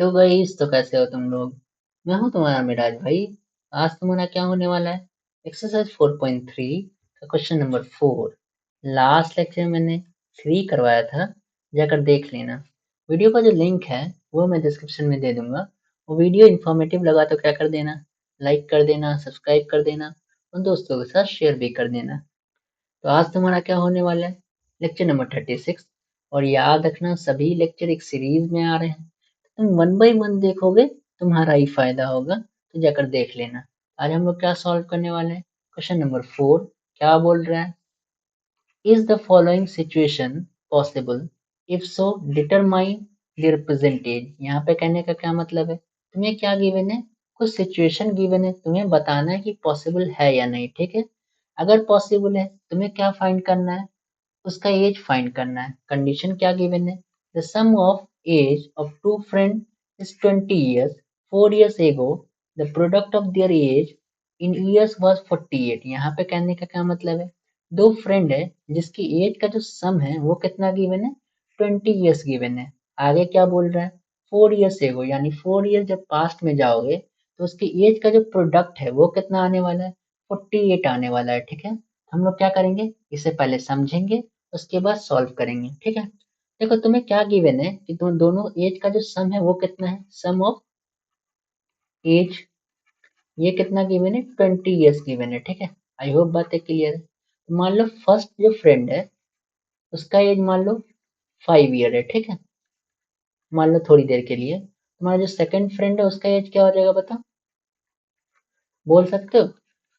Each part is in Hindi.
हेलो गाइस, तो कैसे हो तुम लोग। मैं हूं तुम्हारा मिराज भाई। आज तुम्हारा क्या होने वाला है। एक्सरसाइज 4.3 का क्वेश्चन नंबर 4। लास्ट लेक्चर में मैंने 3 करवाया था, जाकर देख लेना। वीडियो का जो लिंक है वो मैं डिस्क्रिप्शन में दे दूंगा। वो वीडियो इन्फॉर्मेटिव लगा तो क्या कर देना, लाइक कर देना, सब्सक्राइब कर देना, उन दोस्तों के साथ शेयर भी कर देना। तो आज तुम्हारा क्या होने वाला है, लेक्चर नंबर 36। और याद रखना, सभी लेक्चर एक सीरीज में आ रहे हैं। तुम वन बाई वन देखोगे, तुम्हारा ही फायदा होगा, तो जाकर देख लेना। आज हम लोग क्या सॉल्व करने वाले हैं। क्वेश्चन नंबर 4 क्या बोल रहा है। Is the following situation possible, if so determine the present ages. यहाँ पे कहने का क्या मतलब है, तुम्हें क्या गिवन है, कुछ सिचुएशन गिवन है, तुम्हें बताना है कि पॉसिबल है या नहीं। ठीक है, अगर पॉसिबल है तुम्हें क्या फाइंड करना है, उसका एज फाइंड करना है। कंडीशन क्या गिवन है, the sum of as of two friend is 20 years। 4 years ago the product of their age in years was 48। यहाँ पे कहने का क्या मतलब है, दो फ्रेंड है जिसकी एज का जो सम है वो कितना गिवन है, 20 years गिवन है। आगे क्या बोल रहा है, 4 years ago, यानी 4 years जब पास्ट में जाओगे तो उसकी एज का जो प्रोडक्ट है वो कितना आने वाला है, 48 आने वाला है। ठीक है, हम लोग क्या करेंगे, इसे पहले समझेंगे, उसके बाद सॉल्व करेंगे। ठीक है, देखो तुम्हें क्या गिवन है कि तुम दोनों एज का जो सम है वो कितना है, सम ऑफ एज, ये कितना गिवन है, 20 years गिवन है। ठीक है, आई होप बातें क्लियर है। मान लो फर्स्ट जो फ्रेंड है उसका एज मान लो 5 year है। ठीक है, मान लो थोड़ी देर के लिए। तुम्हारा जो सेकंड फ्रेंड है उसका एज क्या हो जाएगा बताओ, बोल सकते हो।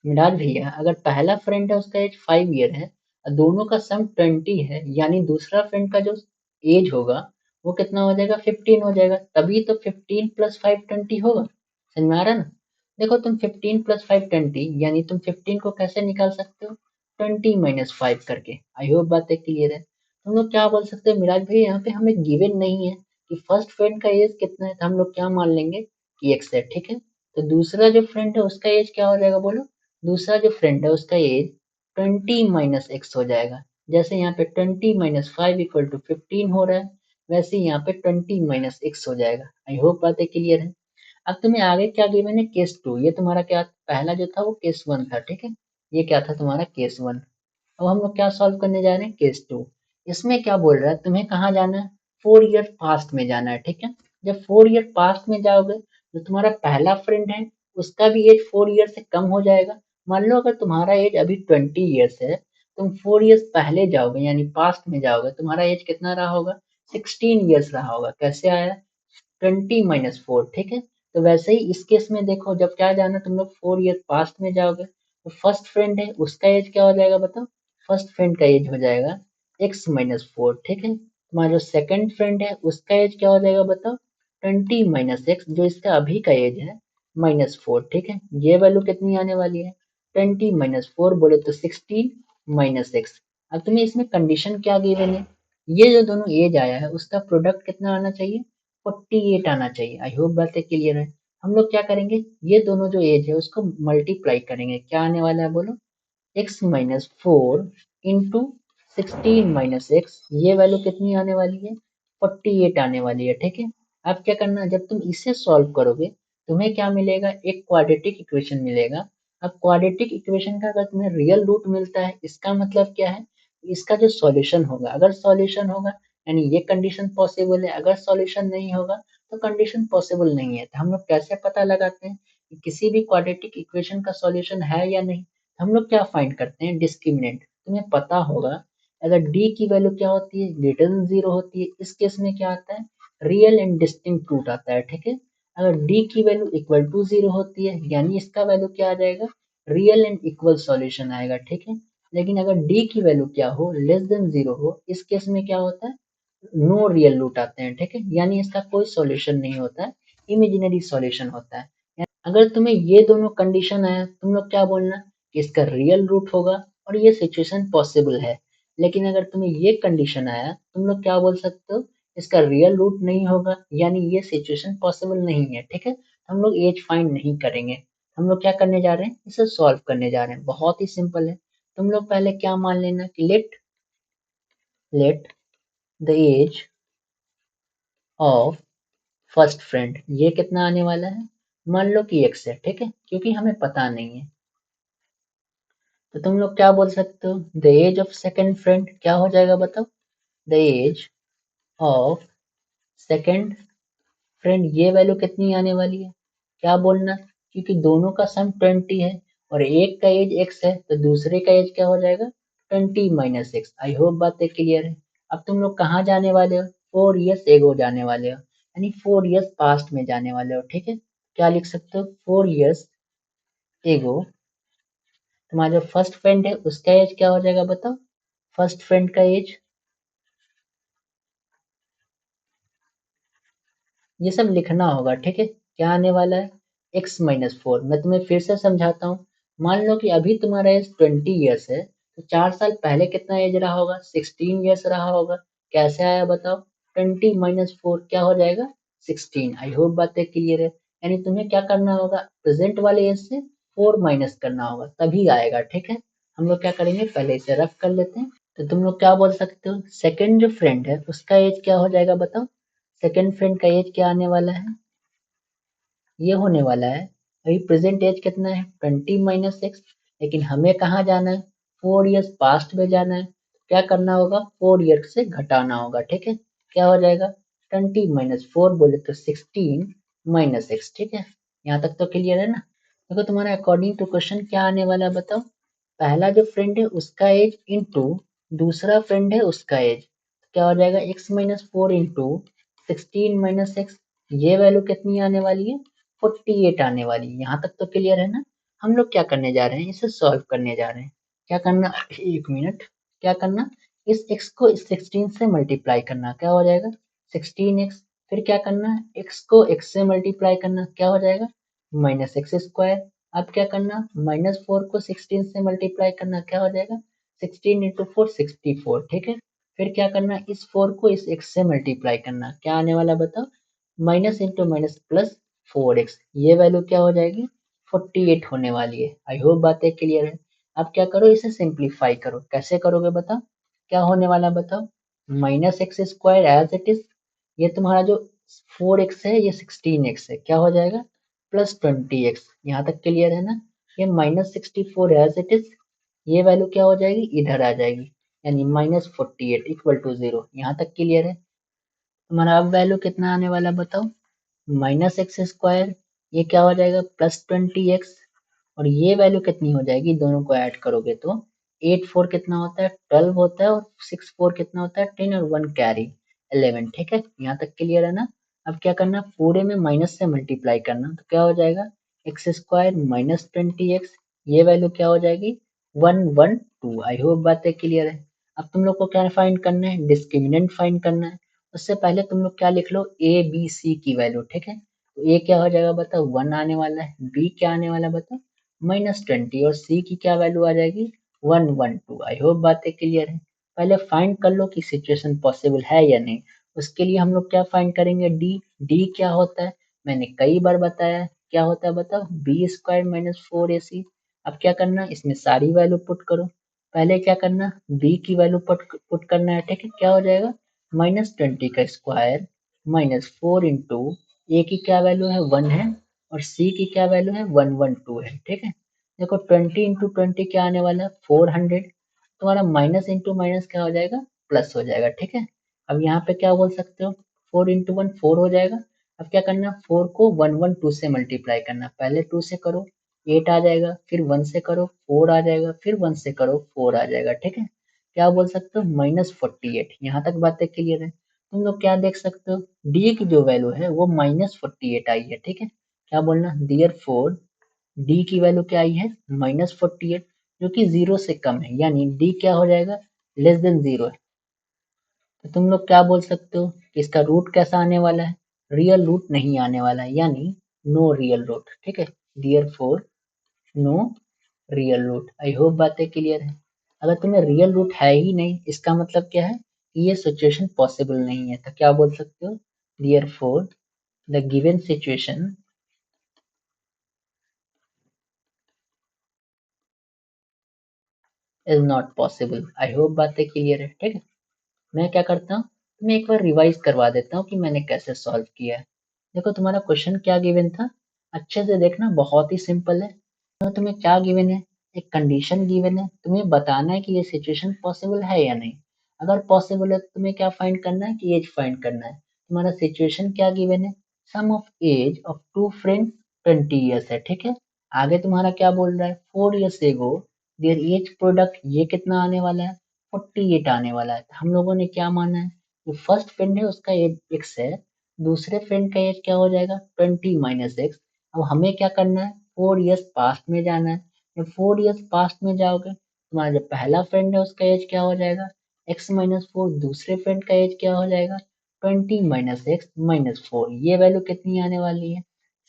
मिराज भैया, अगर पहला फ्रेंड है उसका एज 5 year है और दोनों का सम 20 है, यानी दूसरा फ्रेंड का जो एज होगा वो कितना हो जाएगा, 15 हो जाएगा। तभी तो 15 प्लस 5 20 होगा। समझ में आ रहा है ना। देखो तुम 15 प्लस 5 20, यानी तुम 15 को कैसे निकाल सकते हो, 20 माइनस 5 करके। आई होप बातें क्लियर है। तुम लोग क्या बोल सकते हो, मिराज भैया यहाँ पे हमें गिवन नहीं है कि फर्स्ट फ्रेंड का एज कितना है, तो हम लोग क्या मान लेंगे कि एक्स है। ठीक है, तो दूसरा जो फ्रेंड है उसका एज क्या हो जाएगा बोलो, दूसरा जो फ्रेंड है उसका एज 20 माइनस एक्स हो जाएगा। जैसे यहाँ पे 20 माइनस 5 इक्वल टू 15 हो रहा है, वैसे ही यहाँ पे 20 माइनस एक्स हो जाएगा। आई होप बातें क्लियर है। अब तुम्हें आगे क्या गिवन है, केस 2। ये तुम्हारा क्या, पहला जो था वो केस 1 था। ठीक है, ये क्या था तुम्हारा, केस 1। अब हम लोग क्या सॉल्व करने जा रहे हैं, केस 2। इसमें क्या बोल रहा है, तुम्हें कहाँ जाना है, 4 ईयर पास्ट में जाना है। ठीक है, जब 4 ईयर पास्ट में जाओगे तो तुम्हारा पहला फ्रेंड है उसका भी एज 4 ईयर से कम हो जाएगा। मान लो अगर तुम्हारा एज अभी 20 ईयर्स है, तुम 4 ईयर्स पहले जाओगे यानी पास्ट में जाओगे, तुम्हारा एज कितना रहा होगा, 16 ईयर्स रहा होगा। कैसे आया, 20 - 4। ठीक है, तो वैसे ही इस केस में देखो, जब क्या जाना, तुम लोग 4 ईयर पास्ट में जाओगे तो फर्स्ट फ्रेंड है उसका एज क्या हो जाएगा बताओ, फर्स्ट फ्रेंड का एज हो जाएगा x - 4। ठीक है, तुम्हारा जो सेकंड फ्रेंड है उसका एज क्या हो जाएगा बताओ, 20 - x, जो इसका अभी का एज है -4। ठीक है, ये वैल्यू कितनी आने वाली है, 20 - 4 बोले तो 16 - x। अब तुम्हें इसमें कंडीशन क्या गिवन है, ये जो दोनों एज आया है उसका प्रोडक्ट कितना आना चाहिए, 48 आना चाहिए। आई होप बातें क्लियर है। हम लोग क्या करेंगे, ये दोनों जो एज है उसको मल्टीप्लाई करेंगे, क्या आने वाला है बोलो, x - 4 इंटू 16 - x, ये वैल्यू कितनी आने वाली है, 48 आने वाली है। ठीक है, अब क्या करना है, जब तुम इसे सॉल्व करोगे तुम्हें क्या मिलेगा, एक क्वाड्रेटिक इक्वेशन मिलेगा। अब क्वाड्रेटिक इक्वेशन का अगर तुम्हें रियल रूट मिलता है, इसका मतलब क्या है, इसका जो सॉल्यूशन होगा, अगर सॉल्यूशन होगा यानी ये कंडीशन पॉसिबल है, अगर सॉल्यूशन नहीं होगा तो कंडीशन पॉसिबल नहीं है। तो हम लोग कैसे पता लगाते हैं कि किसी भी क्वाड्रेटिक इक्वेशन का सॉल्यूशन है या नहीं, हम लोग क्या फाइंड करते हैं, डिस्क्रिमिनेंट। तुम्हें पता होगा अगर डी की वैल्यू क्या होती है, ग्रेटर देन 0 होती है, इस केस में क्या आता है, रियल एंड डिस्टिंक्ट रूट आता है। ठीक है, अगर डी की वैल्यू इक्वल टू 0 होती है यानी इसका वैल्यू क्या आ जाएगा, रियल एंड इक्वल सॉल्यूशन आएगा। ठीक है, लेकिन अगर डी की वैल्यू क्या हो, लेस देन 0 हो, इस केस में क्या होता है, नो रियल रूट आते हैं। ठीक है, यानी इसका कोई सॉल्यूशन नहीं होता है, इमेजिनरी सॉल्यूशन होता है। अगर तुम्हें ये दोनों कंडीशन आया, तुम लोग क्या बोलना कि इसका रियल रूट होगा और ये सिचुएशन पॉसिबल है। लेकिन अगर तुम्हें ये कंडीशन आया, तुम लोग क्या बोल सकते हो, इसका रियल रूट नहीं होगा यानी ये सिचुएशन पॉसिबल नहीं है। ठीक है, हम लोग एज फाइंड नहीं करेंगे, हम लोग क्या करने जा रहे हैं, इसे सॉल्व करने जा रहे हैं। बहुत ही सिंपल है। तुम लोग पहले क्या मान लेना कि let the age of first friend, ये कितना आने वाला है, मान लो कि x है, ठीक है, क्योंकि हमें पता नहीं है। तो तुम लोग क्या बोल सकते हो, the age of second friend क्या हो जाएगा बताओ, the age of second friend, ये वैल्यू कितनी आने वाली है, क्या बोलना, क्योंकि दोनों का सम 20 है और एक का एज x है तो दूसरे का एज क्या हो जाएगा 20 माइनस एक्स। आई होप बातें क्लियर है। अब तुम लोग कहाँ जाने वाले हो, 4 years एगो जाने वाले हो, यानी 4 years पास्ट में जाने वाले हो, ठीक है। क्या लिख सकते हो, 4 years एगो तुम्हारा जो फर्स्ट फ्रेंड है उसका एज क्या हो जाएगा बताओ, फर्स्ट फ्रेंड का एज, ये सब लिखना होगा, ठीक है। क्या आने वाला है, x-4। मैं तुम्हें फिर से समझाता हूँ। मान लो कि अभी तुम्हारा एज 20 years है, तो 4 साल पहले कितना एज रहा होगा, 16 years रहा होगा। कैसे आया बताओ, 20-4 क्या हो जाएगा 16। आई होप बातें क्लियर है। यानी तुम्हें क्या करना होगा, प्रेजेंट वाले एज से 4 माइनस करना होगा, तभी आएगा, ठीक है। हम लोग क्या करेंगे, पहले इसे रफ कर लेते हैं। तो तुम लोग क्या बोल सकते हो, सेकंड जो फ्रेंड है उसका एज क्या हो जाएगा बताओ, सेकंड फ्रेंड का एज क्या आने वाला है, ये होने वाला है, अभी प्रेजेंट एज कितना है 20-x, लेकिन हमें कहाँ जाना है, 4 years पास्ट में जाना है। क्या करना होगा, 4 years से घटाना होगा, ठीक है। क्या हो जाएगा, 20-4 बोले तो 16-x, ठीक है। यहाँ तक तो क्लियर है ना। देखो तुम्हारा अकॉर्डिंग टू क्वेश्चन क्या आने वाला है बताओ, पहला जो फ्रेंड है उसका एज इंटू दूसरा फ्रेंड है उसका एज, क्या हो जाएगा x-4 इंटू 16-x, ये वैल्यू कितनी आने वाली है 48 आने वाली है। यहाँ तक तो क्लियर है ना। हम लोग क्या करने जा रहे हैं, इसे सॉल्व करने जा रहे हैं। क्या करना, एक मिनट, क्या करना, इस x को इस 16 से मल्टीप्लाई करना, क्या हो जाएगा 16x। फिर क्या करना है, x को x से मल्टीप्लाई करना, क्या हो जाएगा -x²। अब क्या करना, -4 को 16 से मल्टीप्लाई करना, क्या हो जाएगा 16 इंटू 4 64, ठीक है। फिर क्या करना, इस 4 को इस x से मल्टीप्लाई करना, क्या आने वाला बताओ, minus into minus plus 4x, ये वैल्यू क्या हो जाएगी 48 होने वाली है। आई होप बातें क्लियर है। अब क्या करो, इसे सिंप्लीफाई करो, कैसे करोगे बताओ, क्या होने वाला बताओ, -x² एज इट इज, ये तुम्हारा जो 4x है ये 16x है, क्या हो जाएगा +20x। यहाँ तक क्लियर है ना। ये -64 एज इट इज, ये वैल्यू क्या हो जाएगी इधर आ जाएगी, यानी -48 इक्वल टू 0। यहाँ तक क्लियर है। तुम्हारा अब वैल्यू कितना आने वाला बताओ, -x², ये क्या हो जाएगा +20x, और ये वैल्यू कितनी हो जाएगी, दोनों को ऐड करोगे तो 8 4 कितना होता है 12 होता है, और 6 4 कितना होता है 10, और 1 कैरी 11, ठीक है। यहाँ तक क्लियर है ना। अब क्या करना, पूरे में माइनस से मल्टीप्लाई करना, तो क्या हो जाएगा x² -20x, ये वैल्यू क्या हो जाएगी 112। आई होप बातें क्लियर है। अब तुम लोग को क्या फाइंड करना है, डिस्क्रिमिनेंट फाइंड करना है। उससे पहले तुम लोग क्या लिख लो, ए बी सी की वैल्यू, ठीक है। तो ए क्या हो जाएगा बताओ 1 आने वाला है, बी क्या आने वाला है बताओ -20, और सी की क्या वैल्यू आ जाएगी 112। आई होप बातें क्लियर है। पहले फाइंड कर लो कि सिचुएशन पॉसिबल है या नहीं। उसके लिए हम लोग क्या फाइंड करेंगे, डी। डी क्या होता है, मैंने कई बार बताया, क्या होता है बताओ, b² -4ac। अब क्या करना, इसमें सारी वैल्यू पुट करो। पहले क्या करना, b की वैल्यू पुट करना है, ठीक है। क्या हो जाएगा -20 का स्क्वायर -4 इंटू, ए की क्या वैल्यू है 1 है, और सी की क्या वैल्यू है 112 है, ठीक है। देखो 20 इंटू 20 क्या आने वाला है 400, तुम्हारा माइनस इंटू माइनस क्या हो जाएगा प्लस हो जाएगा, ठीक है। अब यहाँ पे क्या बोल सकते हो, 4 इंटू 1 4 हो जाएगा। अब क्या करना, 4 को 112 से मल्टीप्लाई करना, पहले 2 से करो 8 आ जाएगा, फिर 1 से करो 4 आ जाएगा, फिर 1 से करो 4 आ जाएगा, ठीक है। क्या बोल सकते हो -48। यहाँ तक बातें क्लियर है। तुम लोग क्या देख सकते हो, डी की जो वैल्यू है वो -48 आई है, ठीक है। क्या बोलना, डियर फोर, डी की वैल्यू क्या आई है -48, जो कि 0 से कम है, यानी डी क्या हो जाएगा <<0 है। तो तुम लोग क्या बोल सकते हो कि इसका रूट कैसा आने वाला है, रियल रूट नहीं आने वाला है, यानी नो रियल रूट, ठीक है। Therefore, no real root. I hope बातें क्लियर है। अगर तुम्हें रियल रूट है ही नहीं, इसका मतलब क्या है कि ये सिचुएशन पॉसिबल नहीं है, तो क्या बोल सकते हो, therefore, the given situation is not possible. I hope बातें क्लियर है, ठीक है। मैं क्या करता हूँ, मैं एक बार रिवाइज करवा देता हूँ कि मैंने कैसे सॉल्व किया है। देखो तुम्हारा क्वेश्चन क्या गिवन था, अच्छे से देखना, बहुत ही सिंपल है। तो तुम्हें क्या गिवन है, एक कंडीशन गिवन है, तुम्हें बताना है कि ये सिचुएशन पॉसिबल है या नहीं। अगर पॉसिबल है तो तुम्हें क्या फाइंड करना है कि एज फाइंड करना है। तुम्हारा सिचुएशन क्या गिवन है, sum of as of two friends 20 years है, ठीक है। आगे तुम्हारा क्या बोल रहा है, 4 years ago there as product, ये कितना आने वाला है, 48 आने वाला है। हम लोगों ने क्या माना है, जो फर्स्ट फ्रेंड है उसका एज x है, दूसरे फ्रेंड का एज क्या हो जाएगा 20 - x। अब हमें क्या करना है, 4 ईयर्स पास्ट में जाना है। जब 4 ईयर्स पास्ट में जाओगे, तुम्हारा जो पहला फ्रेंड है उसका एज क्या हो जाएगा x - 4, दूसरे फ्रेंड का एज क्या हो जाएगा 20 - x - 4। ये वैल्यू कितनी आने वाली है,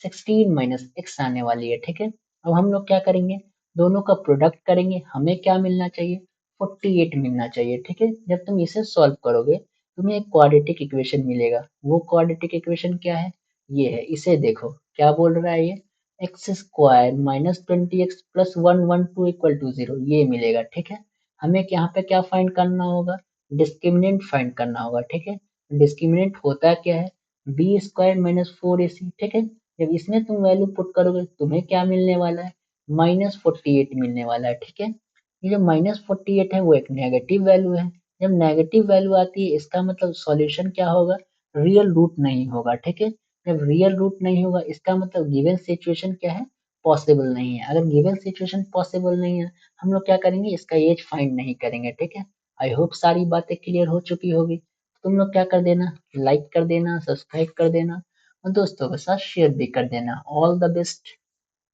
16 - x आने वाली है, ठीक है। अब हम लोग क्या करेंगे, दोनों का प्रोडक्ट करेंगे, हमें क्या मिलना चाहिए 48 मिलना चाहिए, ठीक है। जब तुम इसे सॉल्व करोगे तुम्हें एक क्वाड्रेटिक इक्वेशन मिलेगा। वो क्वाड्रेटिक इक्वेशन क्या है, ये है, इसे देखो क्या बोल रहा है ये, x² - 20x + 112 = 0, ये मिलेगा, ठीक है। हमें यहाँ पे क्या फाइंड करना होगा, डिस्क्रिमिनेंट फाइंड करना होगा, ठीक है। डिस्क्रिमिनेंट होता क्या है, b² - 4ac, ठीक है। जब इसमें तुम वैल्यू पुट करोगे तुम्हें क्या मिलने वाला है, -48 मिलने वाला है, ठीक है। ये जो -48 है वो एक नेगेटिव वैल्यू है। जब नेगेटिव वैल्यू आती है इसका मतलब सॉल्यूशन क्या होगा, रियल रूट नहीं होगा, ठीक है। जब रियल रूट नहीं होगा इसका मतलब गिवन सिचुएशन क्या है, पॉसिबल नहीं है। अगर गिवन सिचुएशन पॉसिबल नहीं है हम लोग क्या करेंगे, इसका एज फाइंड नहीं करेंगे, ठीक है। आई होप सारी बातें क्लियर हो चुकी होगी। तुम लोग क्या कर देना, लाइक कर देना, सब्सक्राइब कर देना और दोस्तों के साथ शेयर भी कर देना। All the best.